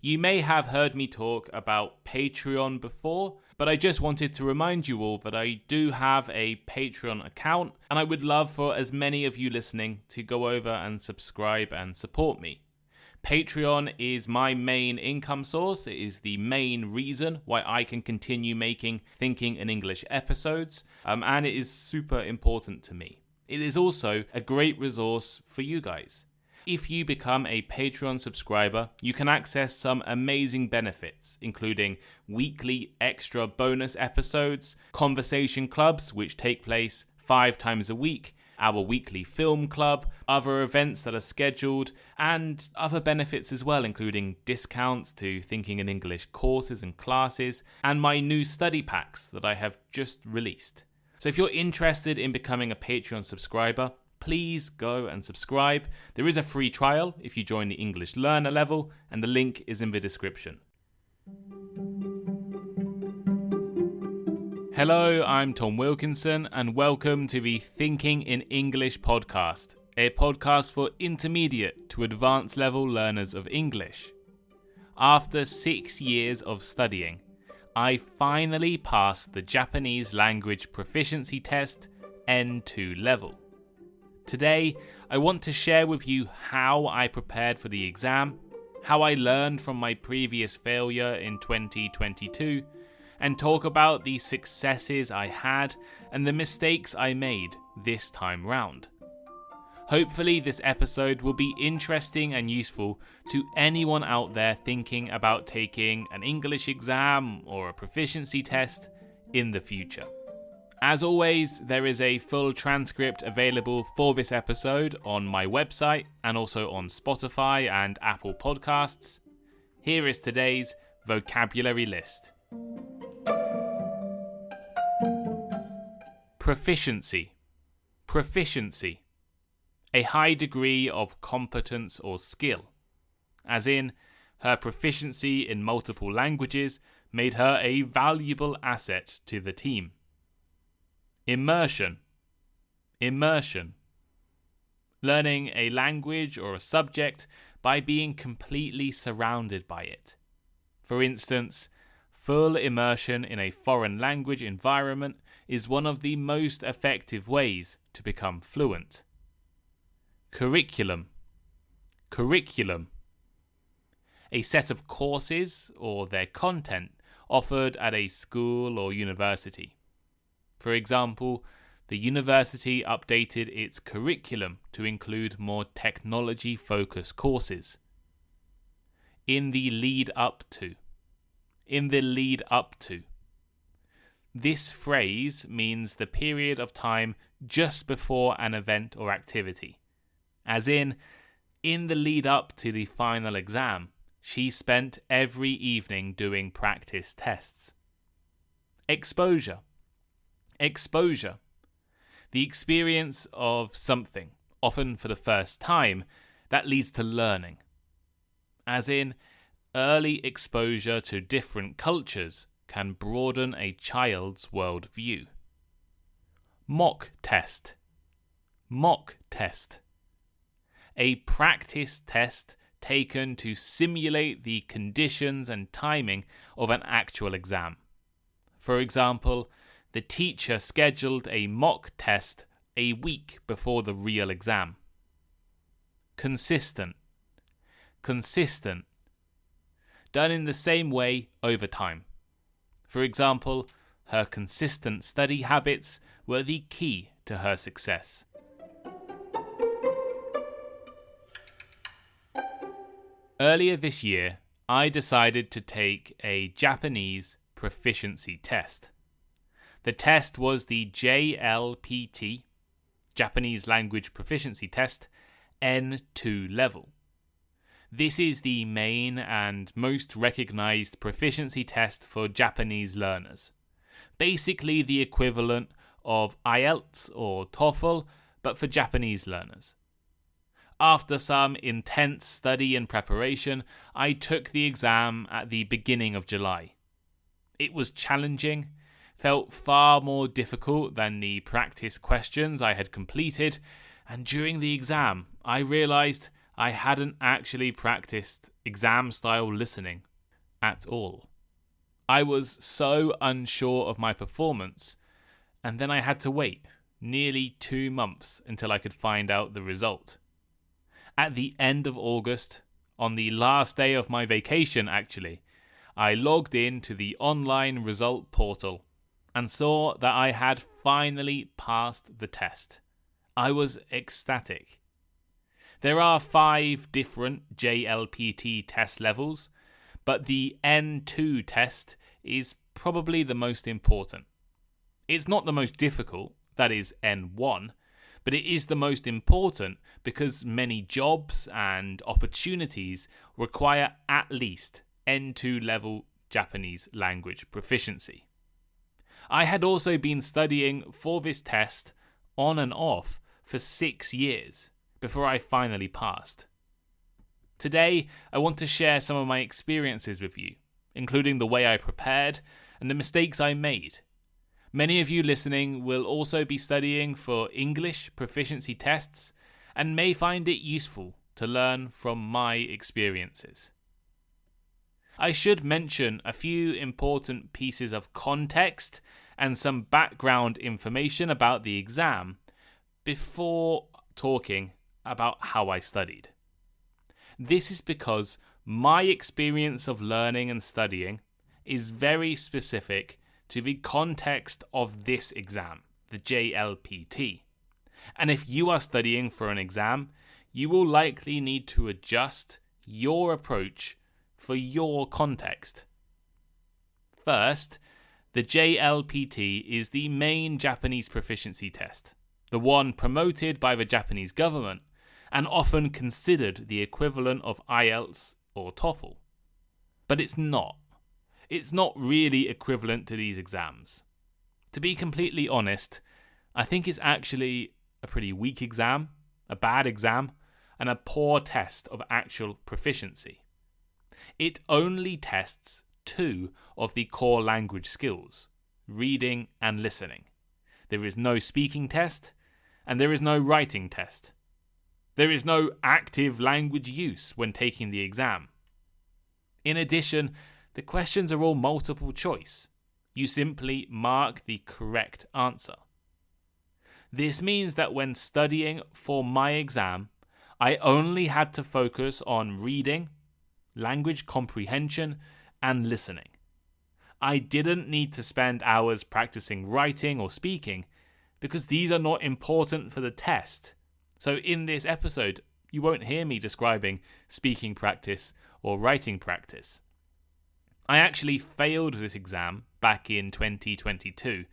You may have heard me talk about Patreon before, but I just wanted to remind you all that I do have a Patreon account, and I would love for as many of you listening to go over and subscribe and support me. Patreon is my main income source. It is the main reason why I can continue making Thinking in English episodes, and it is super important to me. It is also a great resource for you guys. If you become a Patreon subscriber, you can access some amazing benefits, including weekly extra bonus episodes, conversation clubs, which take place 5 times a week, our weekly film club, other events that are scheduled, and other benefits as well, including discounts to Thinking in English courses and classes, and my new study packs that I have just released. So if you're interested in becoming a Patreon subscriber, please go and subscribe. There is a free trial if you join the English Learner level, and the link is in the description. Hello, I'm Tom Wilkinson, and welcome to the Thinking in English podcast, a podcast for intermediate to advanced level learners of English. After 6 years of studying, I finally passed the Japanese language proficiency test N2 level. Today, I want to share with you how I prepared for the exam, how I learned from my previous failure in 2022, and talk about the successes I had and the mistakes I made this time round. Hopefully this episode will be interesting and useful to anyone out there thinking about taking an English exam or a proficiency test in the future. As always, there is a full transcript available for this episode on my website and also on Spotify and Apple Podcasts. Here is today's vocabulary list. Proficiency. Proficiency. A high degree of competence or skill. As in, her proficiency in multiple languages made her a valuable asset to the team. Immersion. Immersion. Learning a language or a subject by being completely surrounded by it. For instance, full immersion in a foreign language environment is one of the most effective ways to become fluent. Curriculum. Curriculum. A set of courses or their content offered at a school or university. For example, the university updated its curriculum to include more technology-focused courses. In the lead up to. In the lead up to. This phrase means the period of time just before an event or activity. As in the lead up to the final exam, she spent every evening doing practice tests. Exposure. Exposure. The experience of something, often for the first time, that leads to learning. As in, early exposure to different cultures can broaden a child's worldview. Mock test. Mock test. A practice test taken to simulate the conditions and timing of an actual exam. For example, the teacher scheduled a mock test a week before the real exam. Consistent. Consistent. Done in the same way over time. For example, her consistent study habits were the key to her success. Earlier this year, I decided to take a Japanese proficiency test. The test was the JLPT, Japanese Language Proficiency Test, N2 level. This is the main and most recognized proficiency test for Japanese learners. Basically the equivalent of IELTS or TOEFL, but for Japanese learners. After some intense study and preparation, I took the exam at the beginning of July. It was challenging, felt far more difficult than the practice questions I had completed, and during the exam, I realized I hadn't actually practiced exam-style listening at all. I was so unsure of my performance, and then I had to wait nearly 2 months until I could find out the result. At the end of August, on the last day of my vacation actually, I logged in to the online result portal and saw that I had finally passed the test. I was ecstatic. There are 5 different JLPT test levels, but the N2 test is probably the most important. It's not the most difficult, that is N1, but it is the most important because many jobs and opportunities require at least N2 level Japanese language proficiency. I had also been studying for this test on and off for 6 years before I finally passed. Today, I want to share some of my experiences with you, including the way I prepared and the mistakes I made. Many of you listening will also be studying for English proficiency tests and may find it useful to learn from my experiences. I should mention a few important pieces of context and some background information about the exam before talking about how I studied. This is because my experience of learning and studying is very specific to the context of this exam, the JLPT. And if you are studying for an exam, you will likely need to adjust your approach for your context. First, the JLPT is the main Japanese proficiency test, the one promoted by the Japanese government and often considered the equivalent of IELTS or TOEFL. But it's not. It's not really equivalent to these exams. To be completely honest, I think it's actually a pretty weak exam, a bad exam, and a poor test of actual proficiency. It only tests 2 of the core language skills, reading and listening. There is no speaking test, and there is no writing test. There is no active language use when taking the exam. In addition, the questions are all multiple choice. You simply mark the correct answer. This means that when studying for my exam, I only had to focus on reading, language comprehension, and listening. I didn't need to spend hours practicing writing or speaking because these are not important for the test. So in this episode, you won't hear me describing speaking practice or writing practice. I actually failed this exam back in 2022,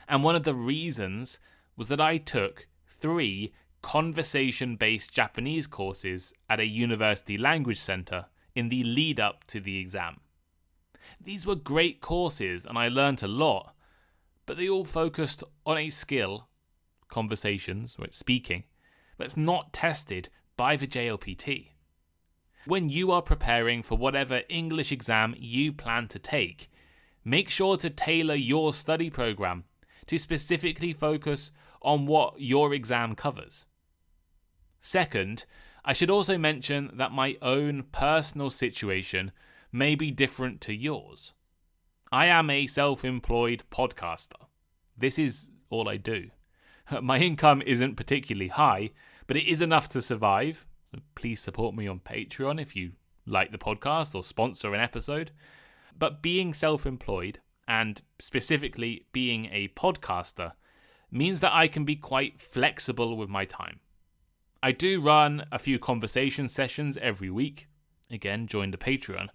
and one of the reasons was that I took 3 conversation-based Japanese courses at a university language center in the lead up to the exam. These were great courses and I learnt a lot, but they all focused on a skill, conversations, or speaking, that's not tested by the JLPT. When you are preparing for whatever English exam you plan to take, make sure to tailor your study program to specifically focus on what your exam covers. Second, I should also mention that my own personal situation may be different to yours. I am a self-employed podcaster. This is all I do. My income isn't particularly high, but it is enough to survive. So please support me on Patreon if you like the podcast or sponsor an episode. But being self-employed, and specifically being a podcaster, means that I can be quite flexible with my time. I do run a few conversation sessions every week. Again, join the Patreon.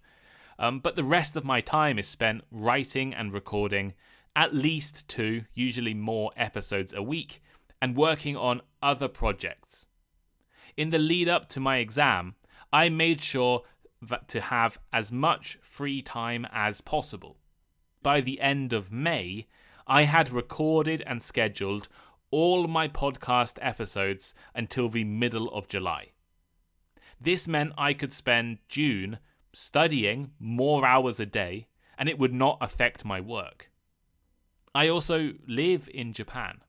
But the rest of my time is spent writing and recording at least 2, usually more episodes a week, and working on other projects. In the lead up to my exam, I made sure to have as much free time as possible. By the end of May, I had recorded and scheduled all my podcast episodes until the middle of July. This meant I could spend June studying more hours a day, and it would not affect my work. I also live in Japan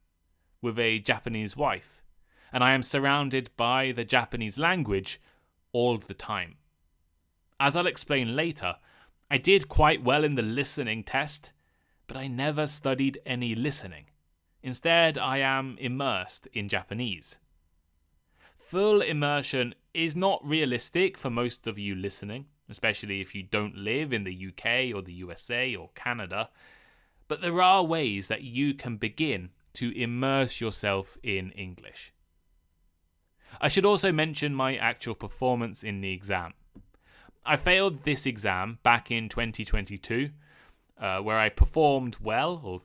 with a Japanese wife, and I am surrounded by the Japanese language all the time. As I'll explain later, I did quite well in the listening test, but I never studied any listening. Instead, I am immersed in Japanese. Full immersion is not realistic for most of you listening, especially if you don't live in the UK or the USA or Canada, but there are ways that you can begin to immerse yourself in English. I should also mention my actual performance in the exam. I failed this exam back in 2022, where I performed well or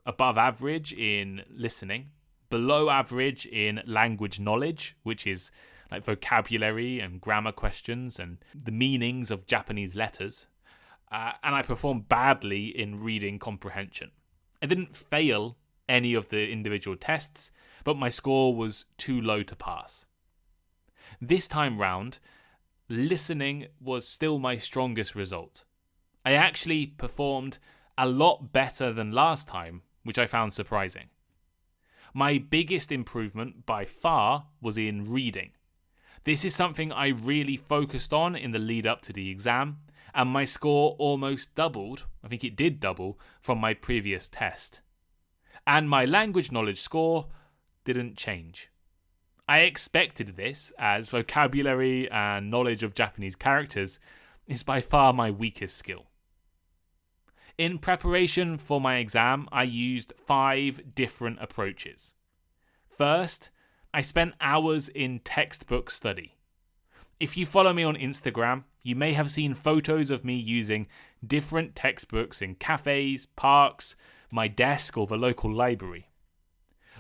above average in listening, below average in language knowledge, which is like vocabulary and grammar questions and the meanings of Japanese letters, and I performed badly in reading comprehension. I didn't fail any of the individual tests, but my score was too low to pass. This time round, listening was still my strongest result. I actually performed a lot better than last time, which I found surprising. My biggest improvement by far was in reading. This is something I really focused on in the lead up to the exam, and my score almost doubled, I think it did double, from my previous test. And my language knowledge score didn't change. I expected this, as vocabulary and knowledge of Japanese characters is by far my weakest skill. In preparation for my exam, I used 5 different approaches. First, I spent hours in textbook study. If you follow me on Instagram, you may have seen photos of me using different textbooks in cafes, parks, my desk, or the local library.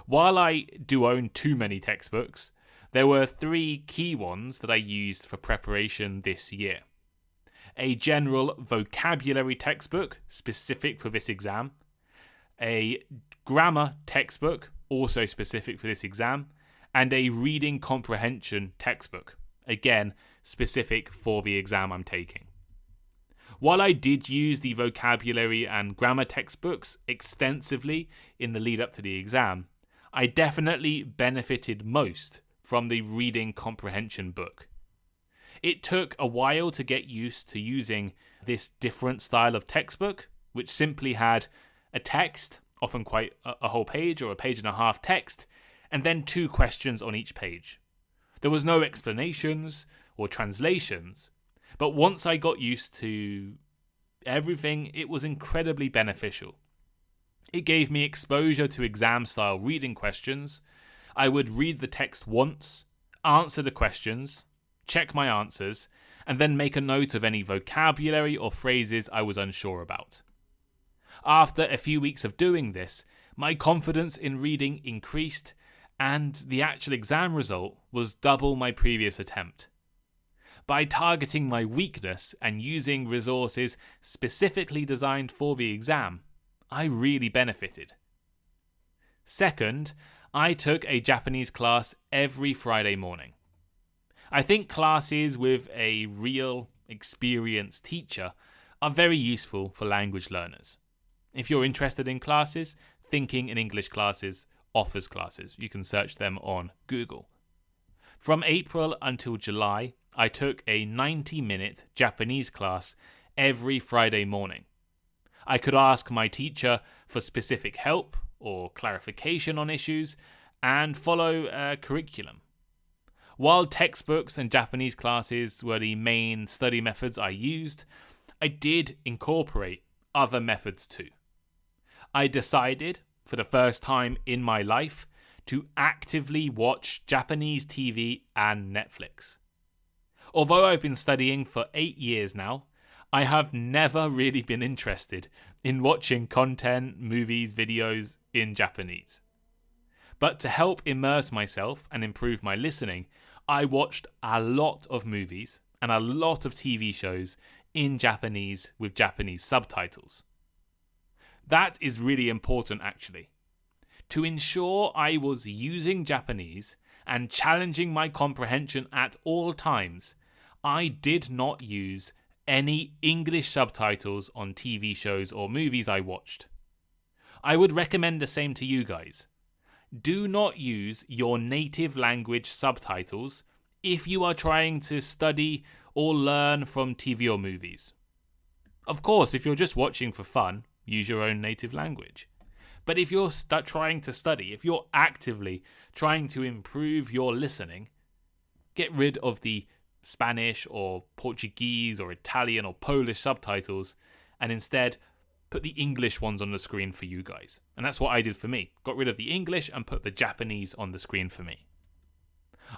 While I do own too many textbooks, there were 3 key ones that I used for preparation this year. A general vocabulary textbook specific for this exam, a grammar textbook also specific for this exam, and a reading comprehension textbook, again specific for the exam I'm taking. While I did use the vocabulary and grammar textbooks extensively in the lead up to the exam, I definitely benefited most from the reading comprehension book. It took a while to get used to using this different style of textbook, which simply had a text, often quite a whole page or a page and a half text, and then 2 questions on each page. There was no explanations or translations, but once I got used to everything, it was incredibly beneficial. It gave me exposure to exam-style reading questions. I would read the text once, answer the questions, check my answers, and then make a note of any vocabulary or phrases I was unsure about. After a few weeks of doing this, my confidence in reading increased, and the actual exam result was double my previous attempt. By targeting my weakness and using resources specifically designed for the exam, I really benefited. Second, I took a Japanese class every Friday morning. I think classes with a real, experienced teacher are very useful for language learners. If you're interested in classes, Thinking in English Classes offers classes. You can search them on Google. From April until July, I took a 90-minute Japanese class every Friday morning. I could ask my teacher for specific help or clarification on issues and follow a curriculum. While textbooks and Japanese classes were the main study methods I used, I did incorporate other methods too. I decided, for the first time in my life, to actively watch Japanese TV and Netflix. Although I've been studying for 8 years now, I have never really been interested in watching content, movies, videos in Japanese. But to help immerse myself and improve my listening, I watched a lot of movies and a lot of TV shows in Japanese with Japanese subtitles. That is really important actually. To ensure I was using Japanese and challenging my comprehension at all times, I did not use any English subtitles on TV shows or movies I watched. I would recommend the same to you guys. Do not use your native language subtitles if you are trying to study or learn from TV or movies. Of course, if you're just watching for fun, use your own native language. But if you're trying to study, if you're actively trying to improve your listening, get rid of the Spanish or Portuguese or Italian or Polish subtitles and instead put the English ones on the screen for you guys. And that's what I did for me. Got rid of the English and put the Japanese on the screen for me.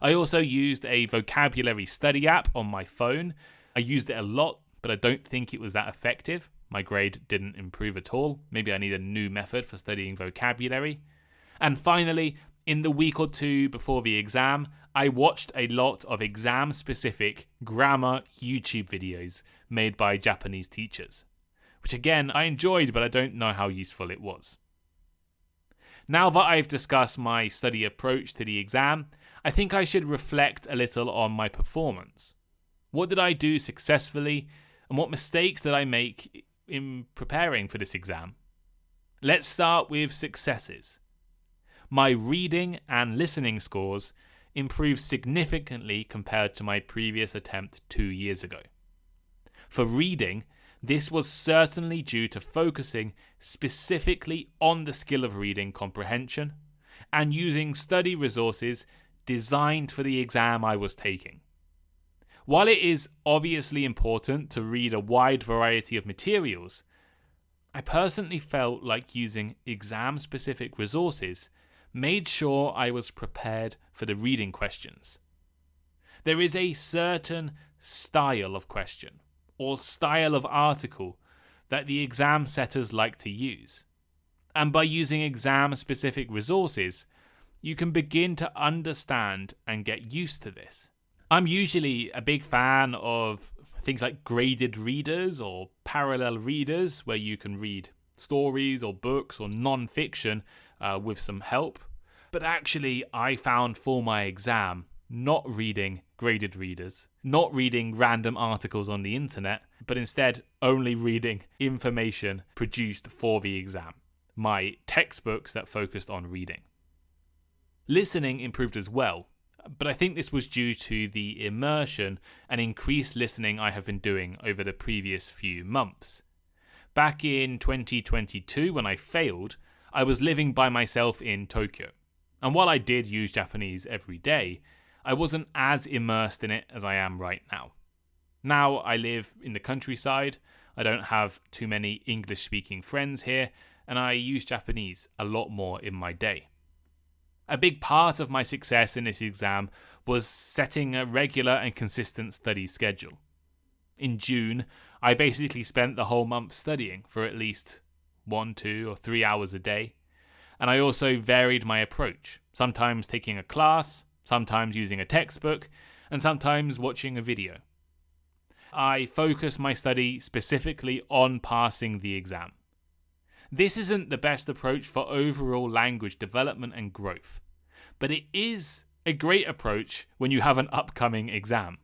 I also used a vocabulary study app on my phone. I used it a lot, but I don't think it was that effective. My grade didn't improve at all. Maybe I need a new method for studying vocabulary. And finally, in the week or two before the exam, I watched a lot of exam-specific grammar YouTube videos made by Japanese teachers, which again, I enjoyed, but I don't know how useful it was. Now that I've discussed my study approach to the exam, I think I should reflect a little on my performance. What did I do successfully, and what mistakes did I make in preparing for this exam? Let's start with successes. My reading and listening scores improved significantly compared to my previous attempt 2 years ago. For reading, this was certainly due to focusing specifically on the skill of reading comprehension and using study resources designed for the exam I was taking. While it is obviously important to read a wide variety of materials, I personally felt like using exam-specific resources made sure I was prepared for the reading questions. There is a certain style of question or style of article that the exam setters like to use. And by using exam-specific resources, you can begin to understand and get used to this. I'm usually a big fan of things like graded readers or parallel readers, where you can read stories or books or non-fiction with some help. But actually, I found for my exam not reading graded readers, not reading random articles on the internet, but instead only reading information produced for the exam, my textbooks that focused on reading. Listening improved as well, but I think this was due to the immersion and increased listening I have been doing over the previous few months. Back in 2022, when I failed, I was living by myself in Tokyo. And while I did use Japanese every day, I wasn't as immersed in it as I am right now. Now I live in the countryside, I don't have too many English-speaking friends here, and I use Japanese a lot more in my day. A big part of my success in this exam was setting a regular and consistent study schedule. In June, I basically spent the whole month studying for at least 1, 2, or 3 hours a day. And I also varied my approach, sometimes taking a class, sometimes using a textbook, and sometimes watching a video. I focused my study specifically on passing the exam. This isn't the best approach for overall language development and growth, but it is a great approach when you have an upcoming exam.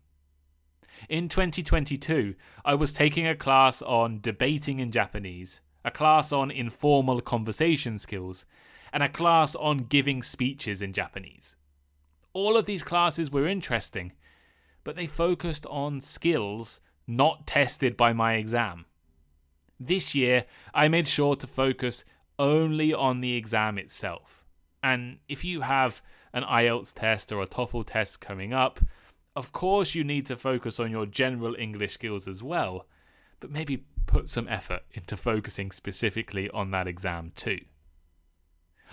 In 2022, I was taking a class on debating in Japanese, a class on informal conversation skills, and a class on giving speeches in Japanese. All of these classes were interesting, but they focused on skills not tested by my exam. This year, I made sure to focus only on the exam itself. And if you have an IELTS test or a TOEFL test coming up, of course you need to focus on your general English skills as well, but maybe put some effort into focusing specifically on that exam too.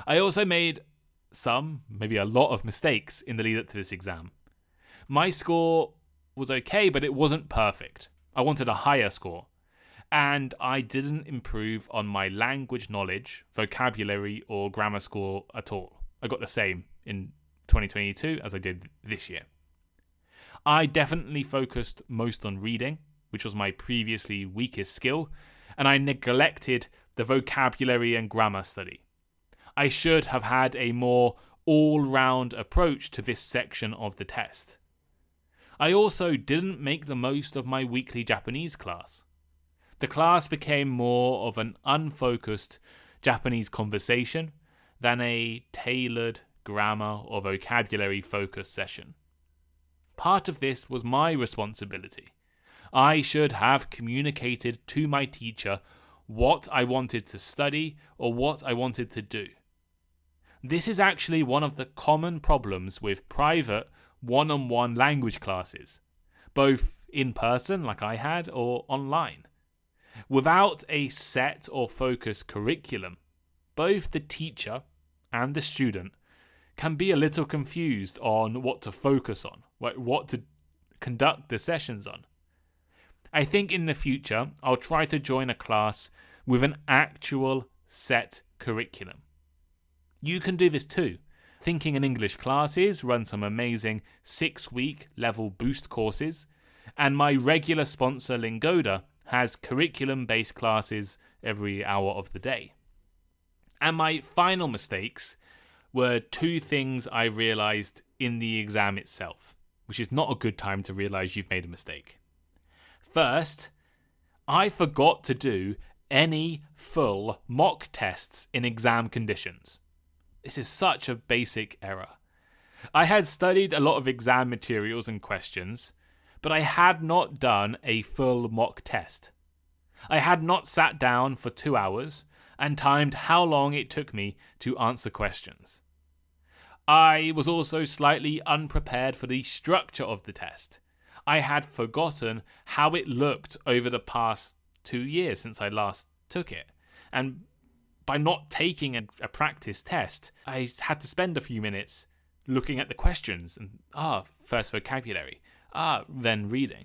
I also made maybe a lot of mistakes in the lead up to this exam. My score was okay, but it wasn't perfect. I wanted a higher score. And I didn't improve on my language knowledge, vocabulary, or grammar score at all. I got the same in 2022 as I did this year. I definitely focused most on reading, which was my previously weakest skill, and I neglected the vocabulary and grammar study. I should have had a more all-round approach to this section of the test. I also didn't make the most of my weekly Japanese class. The class became more of an unfocused Japanese conversation than a tailored grammar or vocabulary focused session. Part of this was my responsibility. I should have communicated to my teacher what I wanted to study or what I wanted to do. This is actually one of the common problems with private one-on-one language classes, both in person like I had or online. Without a set or focused curriculum, both the teacher and the student can be a little confused on what to focus on, what to conduct the sessions on. I think in the future, I'll try to join a class with an actual set curriculum. You can do this too. Thinking in English Classes run some amazing 6-week level boost courses, and my regular sponsor Lingoda has curriculum-based classes every hour of the day. And my final mistakes were 2 things I realised in the exam itself, which is not a good time to realise you've made a mistake. First, I forgot to do any full mock tests in exam conditions. This is such a basic error. I had studied a lot of exam materials and questions, but I had not done a full mock test. I had not sat down for 2 hours and timed how long it took me to answer questions. I was also slightly unprepared for the structure of the test. I had forgotten how it looked over the past 2 years since I last took it. And by not taking a practice test, I had to spend a few minutes looking at the questions and, first vocabulary, then reading.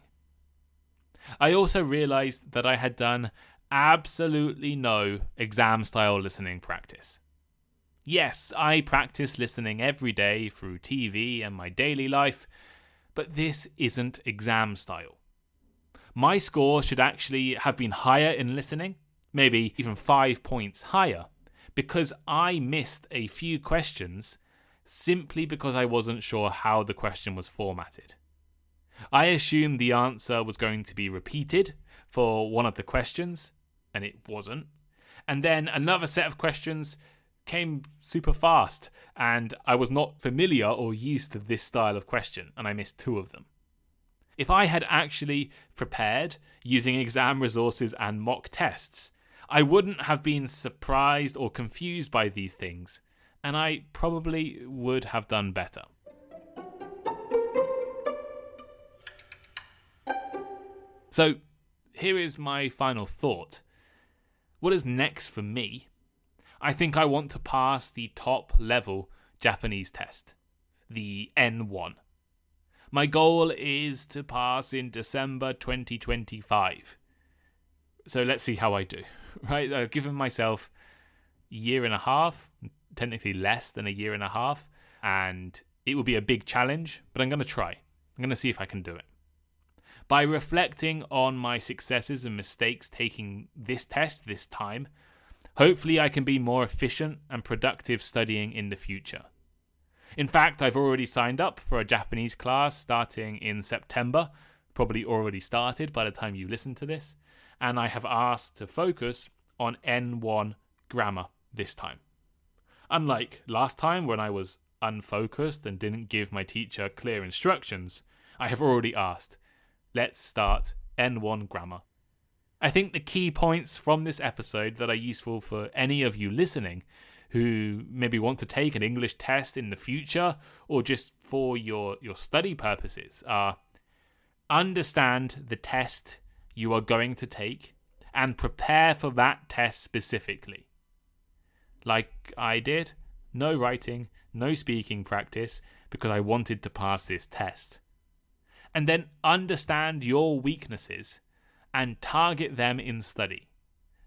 I also realised that I had done absolutely no exam-style listening practice. Yes, I practice listening every day through TV and my daily life, but this isn't exam style. My score should actually have been higher in listening, maybe even 5 points higher, because I missed a few questions simply because I wasn't sure how the question was formatted. I assumed the answer was going to be repeated for one of the questions, and it wasn't. And then another set of questions came super fast, and I was not familiar or used to this style of question, and I missed 2 of them. If I had actually prepared using exam resources and mock tests, I wouldn't have been surprised or confused by these things, and I probably would have done better. So, here is my final thought. What is next for me? I think I want to pass the top level Japanese test, the N1. My goal is to pass in December 2025. So let's see how I do. Right? I've given myself a year and a half, technically less than a year and a half, and it will be a big challenge, but I'm going to try. I'm going to see if I can do it. By reflecting on my successes and mistakes taking this test this time, hopefully I can be more efficient and productive studying in the future. In fact, I've already signed up for a Japanese class starting in September, probably already started by the time you listen to this, and I have asked to focus on N1 grammar this time. Unlike last time when I was unfocused and didn't give my teacher clear instructions, I have already asked, let's start N1 grammar. I think the key points from this episode that are useful for any of you listening who maybe want to take an English test in the future or just for your study purposes are: understand the test you are going to take and prepare for that test specifically. Like I did, no writing, no speaking practice because I wanted to pass this test. And then understand your weaknesses and target them in study.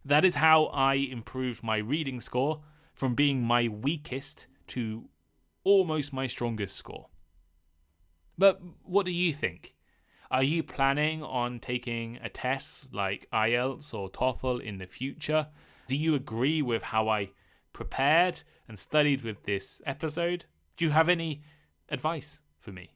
That is how I improved my reading score from being my weakest to almost my strongest score. But what do you think? Are you planning on taking a test like IELTS or TOEFL in the future? Do you agree with how I prepared and studied with this episode? Do you have any advice for me?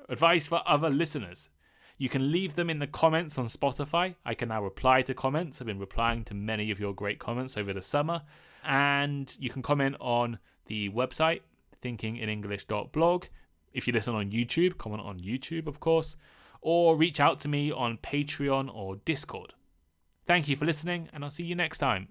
Advice for other listeners? You can leave them in the comments on Spotify. I can now reply to comments. I've been replying to many of your great comments over the summer. And you can comment on the website, thinkinginenglish.blog, If you listen on YouTube, comment on YouTube, of course, or reach out to me on Patreon or Discord. Thank you for listening, and I'll see you next time.